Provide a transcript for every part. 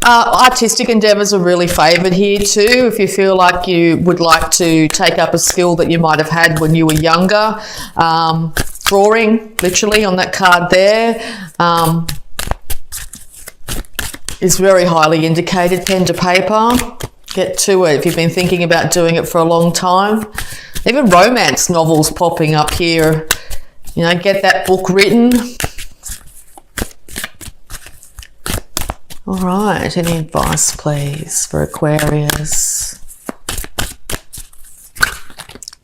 Artistic endeavours are really favoured here too. If you feel like you would like to take up a skill that you might have had when you were younger, drawing, literally on that card there, is very highly indicated. Pen to paper, get to it if you've been thinking about doing it for a long time. Even romance novels popping up here. You know, get that book written. All right, any advice, please, for Aquarius?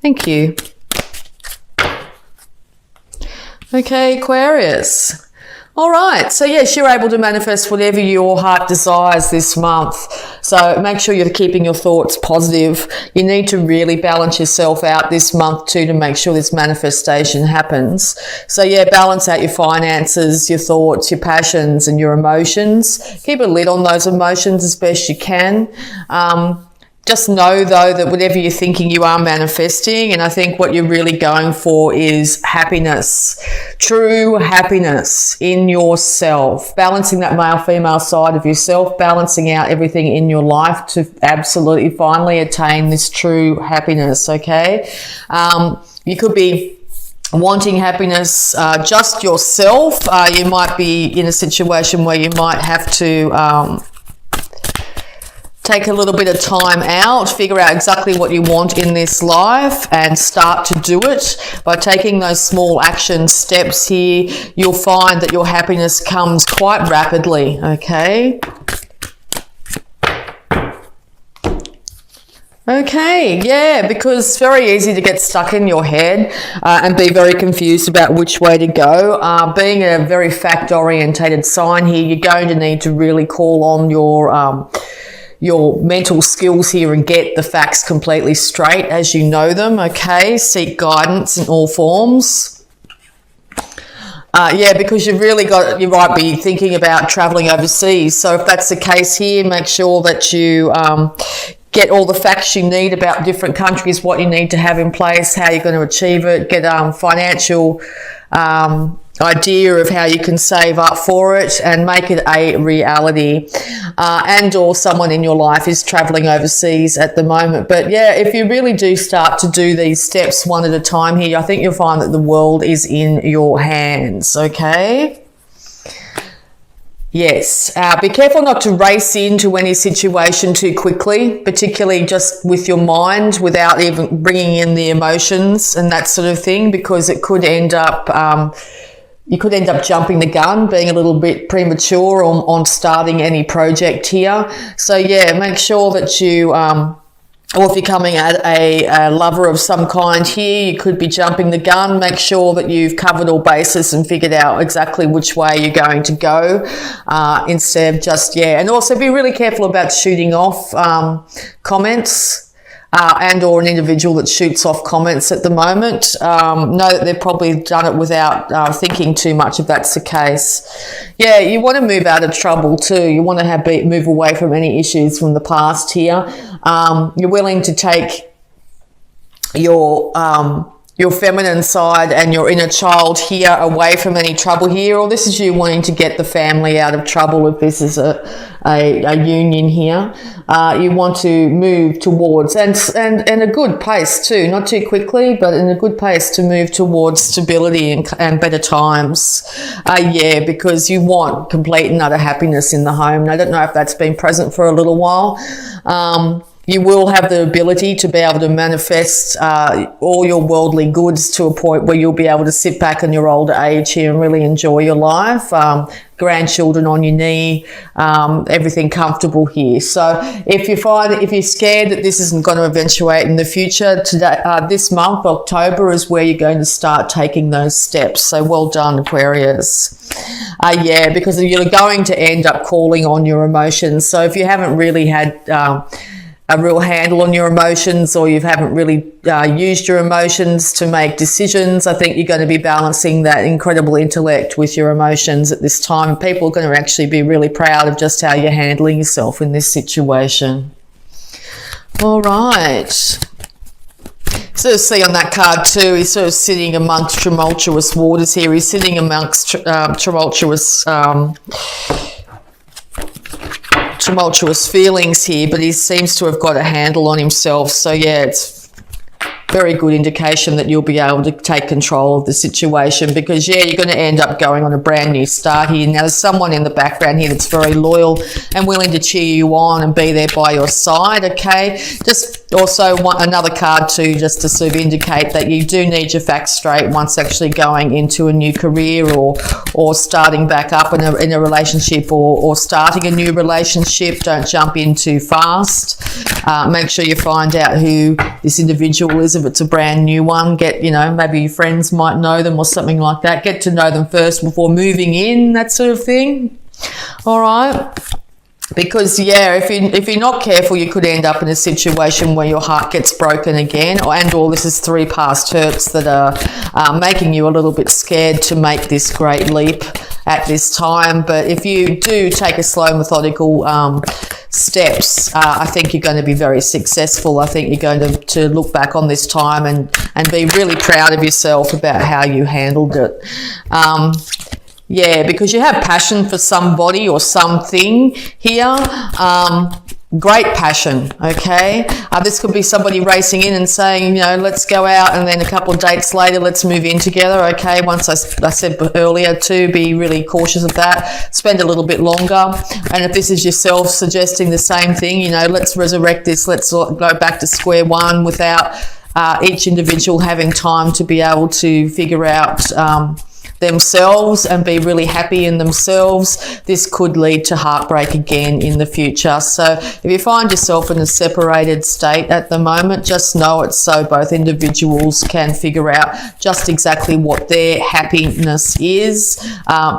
Thank you. Okay, Aquarius. All right, so yes, you're able to manifest whatever your heart desires this month. So make sure you're keeping your thoughts positive. You need to really balance yourself out this month too to make sure this manifestation happens. So yeah, balance out your finances, your thoughts, your passions and your emotions. Keep a lid on those emotions as best you can. Just know, though, that whatever you're thinking, you are manifesting. And I think what you're really going for is happiness, true happiness in yourself, balancing that male-female side of yourself, balancing out everything in your life to absolutely finally attain this true happiness, okay? You could be wanting happiness just yourself. You might be in a situation where you might have to take a little bit of time out, figure out exactly what you want in this life and start to do it. By taking those small action steps here, you'll find that your happiness comes quite rapidly, okay? Okay, yeah, because it's very easy to get stuck in your head and be very confused about which way to go. Being a very fact-orientated sign here, you're going to need to really call on your mental skills here and get the facts completely straight as you know them, okay? Seek guidance in all forms. Yeah, because you might be thinking about travelling overseas. So if that's the case here, make sure that you get all the facts you need about different countries, what you need to have in place, how you're going to achieve it, get financial idea of how you can save up for it and make it a reality. And or someone in your life is traveling overseas at the moment. But yeah, if you really do start to do these steps one at a time here, I think you'll find that the world is in your hands, okay? Yes, be careful not to race into any situation too quickly, particularly just with your mind without even bringing in the emotions and that sort of thing, because it could end up you could end up jumping the gun, being a little bit premature on starting any project here. So yeah, make sure that you, or if you're coming at a lover of some kind here, you could be jumping the gun. Make sure that you've covered all bases and figured out exactly which way you're going to go instead of just, yeah. And also be really careful about shooting off comments. And or an individual that shoots off comments at the moment. Know that they've probably done it without thinking too much if that's the case. Yeah, you want to move out of trouble too. You want to move away from any issues from the past here. You're willing to take your feminine side and your inner child here away from any trouble here, or this is you wanting to get the family out of trouble if this is a union here. You want to move towards, and a good pace too, not too quickly, but in a good pace to move towards stability and better times. Yeah, because you want complete and utter happiness in the home. And I don't know if that's been present for a little while. You will have the ability to be able to manifest all your worldly goods to a point where you'll be able to sit back in your older age here and really enjoy your life. Grandchildren on your knee, everything comfortable here. So if you're scared that this isn't going to eventuate in the future, today, this month, October, is where you're going to start taking those steps. So well done, Aquarius. Yeah, because you're going to end up calling on your emotions. So if you haven't really had a real handle on your emotions, or you haven't really used your emotions to make decisions, I think you're going to be balancing that incredible intellect with your emotions at this time. People are going to actually be really proud of just how you're handling yourself in this situation. All right. Sort of see on that card too, he's sort of sitting amongst tumultuous waters here. He's sitting amongst tumultuous tumultuous feelings here, but he seems to have got a handle on himself. So yeah, it's very good indication that you'll be able to take control of the situation, because yeah, you're going to end up going on a brand new start here. Now there's someone in the background here that's very loyal and willing to cheer you on and be there by your side. Okay, just also want another card too, just to sort of indicate that you do need your facts straight once actually going into a new career or starting back up in a relationship or starting a new relationship. Don't jump in too fast. Make sure you find out who this individual is. If it's a brand new one, get, you know, maybe your friends might know them or something like that. Get to know them first before moving in, that sort of thing. All right. Because yeah, if you're not careful, you could end up in a situation where your heart gets broken again, or this is 3 past hurts that are making you a little bit scared to make this great leap at this time. But if you do take a slow, methodical steps, I think you're going to be very successful. I think you're going to look back on this time and be really proud of yourself about how you handled it. Yeah, because you have passion for somebody or something here. Great passion, okay? This could be somebody racing in and saying, you know, let's go out, and then a couple of dates later, let's move in together, okay? Once I said earlier to be really cautious of that. Spend a little bit longer. And if this is yourself suggesting the same thing, you know, let's resurrect this, let's go back to square one without each individual having time to be able to figure out themselves and be really happy in themselves. This could lead to heartbreak again in the future. So if you find yourself in a separated state at the moment, just know it's so both individuals can figure out just exactly what their happiness is,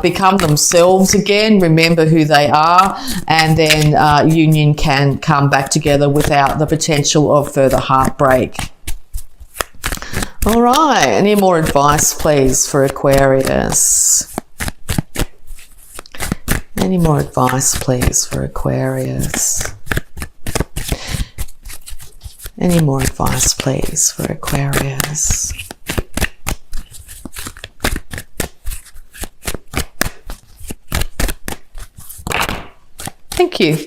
become themselves again, remember who they are, and then union can come back together without the potential of further heartbreak. All right, any more advice, please, for Aquarius? Any more advice, please, for Aquarius? Any more advice, please, for Aquarius? Thank you.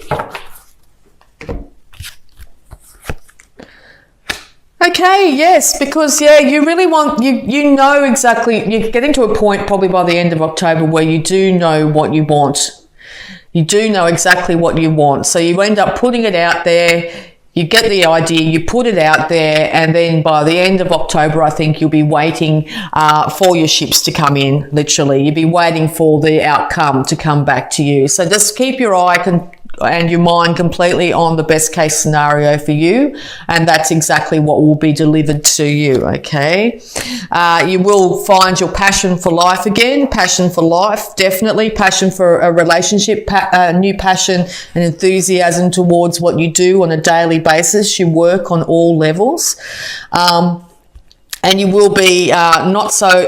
Okay, yes, because yeah, you really want, you know exactly, you're getting to a point probably by the end of October where you do know what you want. You do know exactly what you want. So you end up putting it out there, you get the idea, you put it out there, and then by the end of October, I think you'll be waiting for your ships to come in, literally. You'll be waiting for the outcome to come back to you. So just keep your eye and your mind completely on the best case scenario for you, and that's exactly what will be delivered to you. Okay, you will find your passion for life again. Passion for life, definitely. Passion for a relationship, new passion and enthusiasm towards what you do on a daily basis. You work on all levels, and you will be not so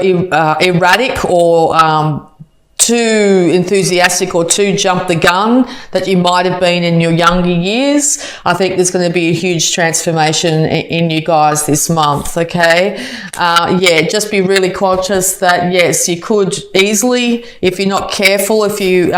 erratic or too enthusiastic or too jump the gun that you might have been in your younger years. I think there's going to be a huge transformation in you guys this month, okay? Yeah, just be really conscious that, yes, you could easily, if you're not careful, if you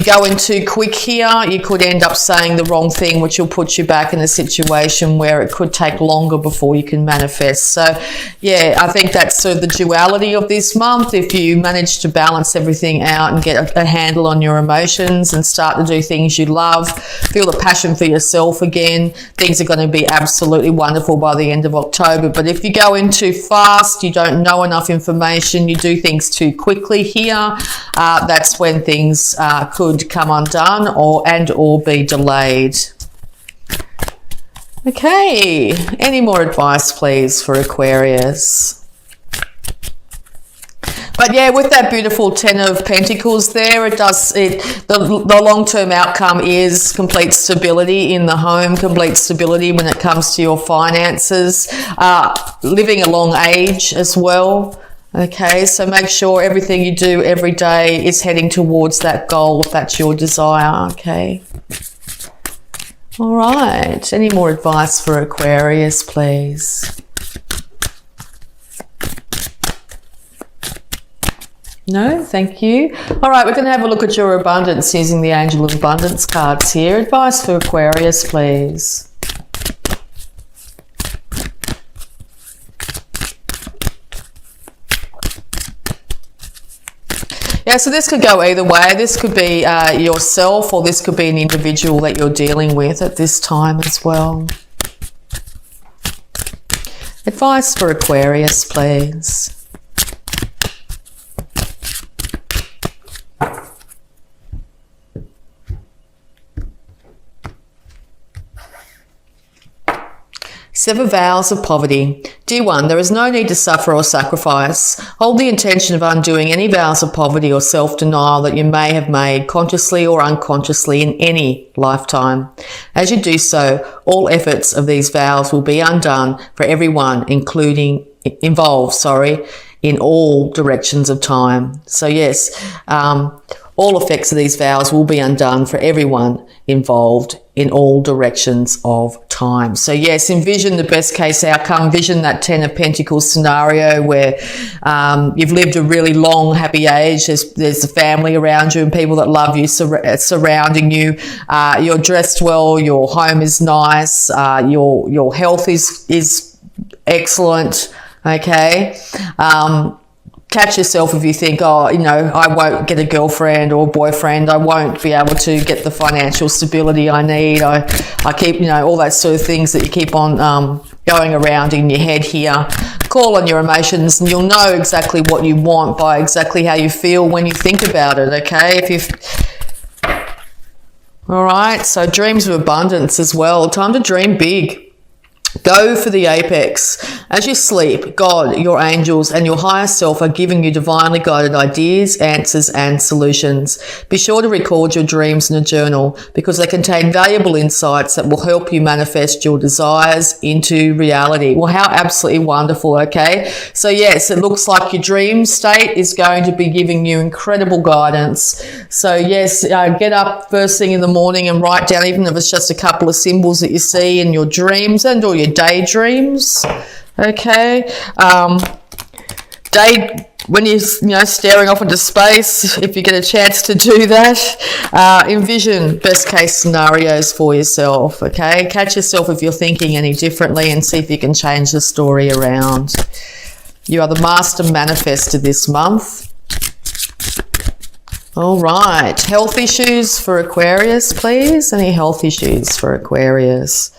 go in too quick here, you could end up saying the wrong thing, which will put you back in a situation where it could take longer before you can manifest. So, yeah, I think that's sort of the duality of this month. If you manage to balance everything out and get a handle on your emotions and start to do things you love, feel the passion for yourself again, things are going to be absolutely wonderful by the end of October. But if you go in too fast, you don't know enough information, you do things too quickly here, that's when things could come undone or be delayed. Okay, any more advice, please, for Aquarius? But yeah, with that beautiful 10 of Pentacles there, the long-term outcome is complete stability in the home, complete stability when it comes to your finances, living a long age as well. Okay, so make sure everything you do every day is heading towards that goal if that's your desire, okay? All right, any more advice for Aquarius, please? No, thank you. All right, we're going to have a look at your abundance using the Angel of Abundance cards here. Advice for Aquarius, please. Yeah, so this could go either way. This could be yourself, or this could be an individual that you're dealing with at this time as well. Advice for Aquarius, please. Seven vows of poverty. Dear one, there is no need to suffer or sacrifice. Hold the intention of undoing any vows of poverty or self-denial that you may have made consciously or unconsciously in any lifetime. As you do so, all efforts of these vows will be undone for everyone, involved, in all directions of time. So yes, all effects of these vows will be undone for everyone involved in all directions of time. So yes, envision the best case outcome. Vision that 10 of Pentacles scenario where you've lived a really long, happy age. There's a family around you and people that love you surrounding you. You're dressed well. Your home is nice. Your health is excellent. Okay. Catch yourself if you think, oh, I won't get a girlfriend or boyfriend. I won't be able to get the financial stability I need. I keep, all that sort of things that you keep on going around in your head here. Call on your emotions and you'll know exactly what you want by exactly how you feel when you think about it, okay? All right, so dreams of abundance as well. Time to dream big. Go for the apex. As you sleep, God, your angels, and your higher self are giving you divinely guided ideas, answers, and solutions. Be sure to record your dreams in a journal because they contain valuable insights that will help you manifest your desires into reality. Well, how absolutely wonderful, okay? So yes, it looks like your dream state is going to be giving you incredible guidance. So yes, get up first thing in the morning and write down, even if it's just a couple of symbols that you see in your dreams and or your daydreams, okay? When you're staring off into space, if you get a chance to do that, envision best case scenarios for yourself, okay? Catch yourself if you're thinking any differently and see if you can change the story around. You are the master manifestor this month. All right, health issues for Aquarius, please. Any health issues for Aquarius?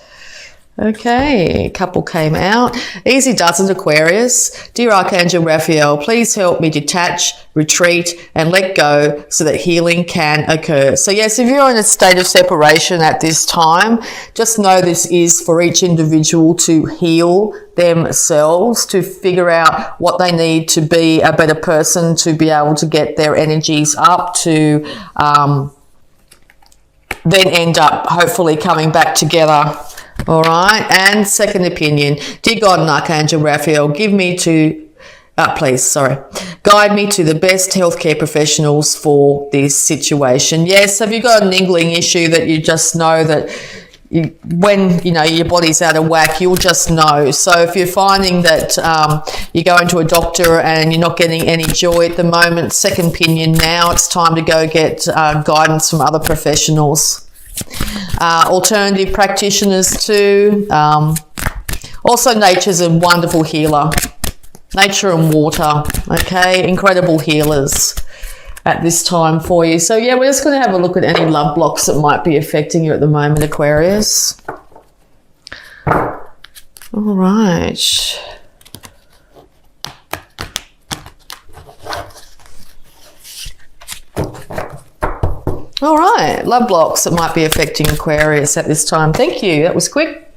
Okay, a couple came out. Easy does it, Aquarius. Dear Archangel Raphael, please help me detach, retreat, and let go so that healing can occur. So yes, if you're in a state of separation at this time, just know this is for each individual to heal themselves, to figure out what they need to be a better person, to be able to get their energies up, to then end up hopefully coming back together. All right, and second opinion. Dear God and Archangel Raphael, guide me to the best healthcare professionals for this situation. Yes, have you got a niggling issue that you just know that when your body's out of whack, you'll just know. So if you're finding that you're going to a doctor and you're not getting any joy at the moment, second opinion now, it's time to go get guidance from other professionals. Alternative practitioners too. Also, nature's a wonderful healer. Nature and water, okay? Incredible healers at this time for you. So yeah, we're just going to have a look at any love blocks that might be affecting you at the moment, Aquarius. All right. All right, love blocks that might be affecting Aquarius at this time. Thank you, that was quick.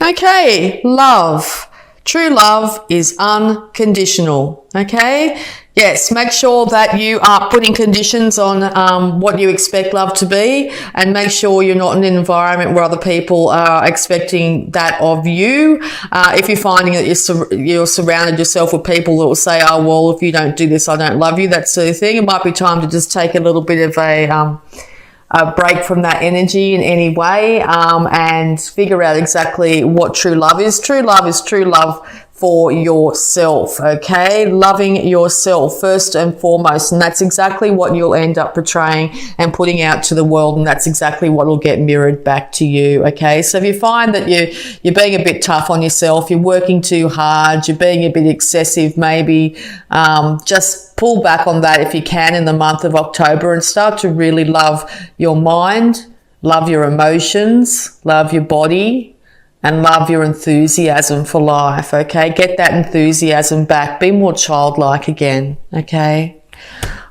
Okay, love. True love is unconditional, okay? Yes, make sure that you are putting conditions on what you expect love to be, and make sure you're not in an environment where other people are expecting that of you. If you're finding that you're surrounded yourself with people that will say, oh, well, if you don't do this, I don't love you, that sort of thing, it might be time to just take a little bit of a break from that energy in any way, and figure out exactly what true love is. True love is true love for yourself, okay? Loving yourself first and foremost. And that's exactly what you'll end up portraying and putting out to the world. And that's exactly what will get mirrored back to you, okay? So if you find that you're being a bit tough on yourself, you're working too hard, you're being a bit excessive, maybe just pull back on that if you can in the month of October and start to really love your mind, love your emotions, love your body, and love your enthusiasm for life, okay? Get that enthusiasm back. Be more childlike again, okay?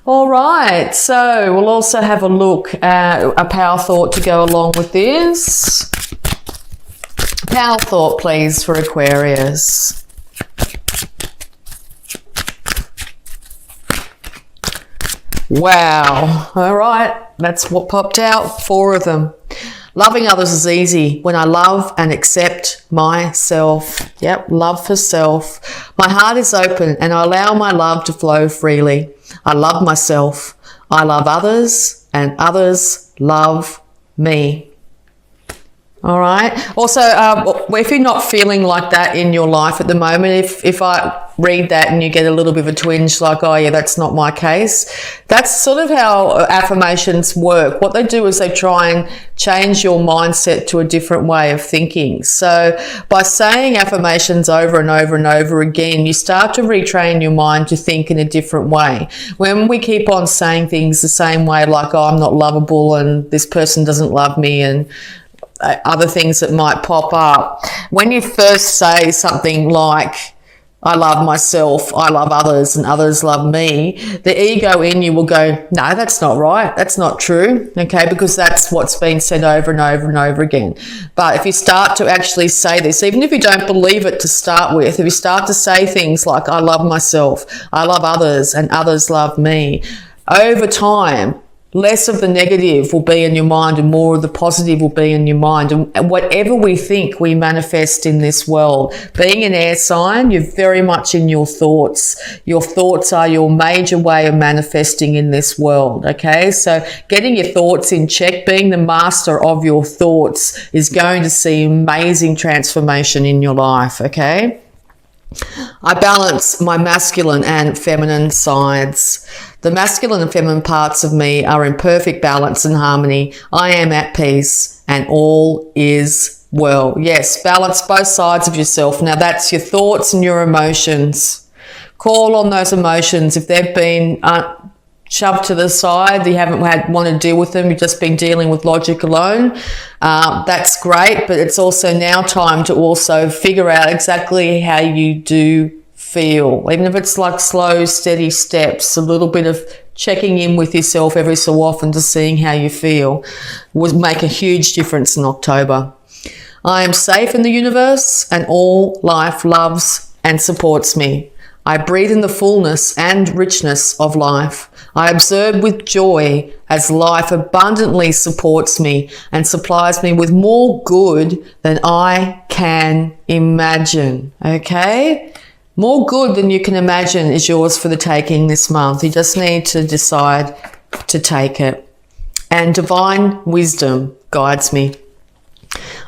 All right, so we'll also have a look at a power thought to go along with this. Power thought, please, for Aquarius. Wow. All right, that's what popped out, 4 of them. Loving others is easy when I love and accept myself. Yep, love for self. My heart is open and I allow my love to flow freely. I love myself. I love others and others love me. All right. Also, if you're not feeling like that in your life at the moment, if I read that and you get a little bit of a twinge like, oh yeah, that's not my case, that's sort of how affirmations work. What they do is they try and change your mindset to a different way of thinking. So by saying affirmations over and over and over again, you start to retrain your mind to think in a different way. When we keep on saying things the same way, like, oh, I'm not lovable and this person doesn't love me, and other things that might pop up. When you first say something like, I love myself, I love others, and others love me, the ego in you will go, no, that's not right. That's not true. Okay, because that's what's been said over and over and over again. But if you start to actually say this, even if you don't believe it to start with, if you start to say things like, I love myself, I love others, and others love me, over time, less of the negative will be in your mind and more of the positive will be in your mind. And whatever we think, we manifest in this world. Being an air sign, you're very much in your thoughts. Your thoughts are your major way of manifesting in this world, okay? So getting your thoughts in check, being the master of your thoughts, is going to see amazing transformation in your life, okay? I balance my masculine and feminine sides. The masculine and feminine parts of me are in perfect balance and harmony. I am at peace and all is well. Yes, balance both sides of yourself. Now that's your thoughts and your emotions. Call on those emotions. If they've been shoved to the side, you haven't want to deal with them, you've just been dealing with logic alone, that's great, but it's also now time to also figure out exactly how you do feel, even if it's like slow, steady steps, a little bit of checking in with yourself every so often to seeing how you feel would make a huge difference in October. I am safe in the universe and all life loves and supports me. I breathe in the fullness and richness of life. I observe with joy as life abundantly supports me and supplies me with more good than I can imagine, okay? More good than you can imagine is yours for the taking this month. You just need to decide to take it. And divine wisdom guides me.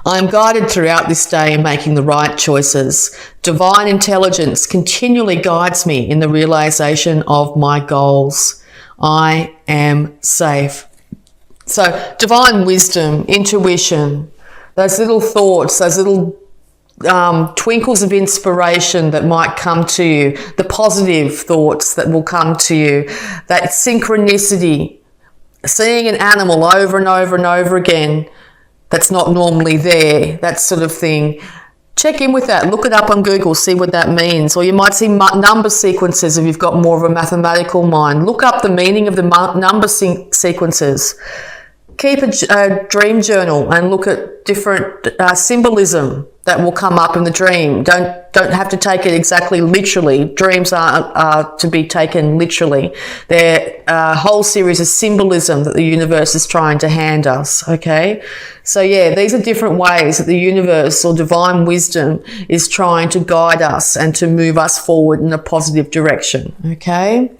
I am guided throughout this day in making the right choices. Divine intelligence continually guides me in the realization of my goals. I am safe. So divine wisdom, intuition, those little thoughts, those little twinkles of inspiration that might come to you, the positive thoughts that will come to you, that synchronicity, seeing an animal over and over and over again that's not normally there, that sort of thing. Check in with that. Look it up on Google, see what that means. Or you might see number sequences if you've got more of a mathematical mind. Look up the meaning of the number sequences. Keep a dream journal and look at different symbolism that will come up in the dream. Don't have to take it exactly literally. Dreams are to be taken literally. They're a whole series of symbolism that the universe is trying to hand us, okay? So yeah, these are different ways that the universe or divine wisdom is trying to guide us and to move us forward in a positive direction, okay?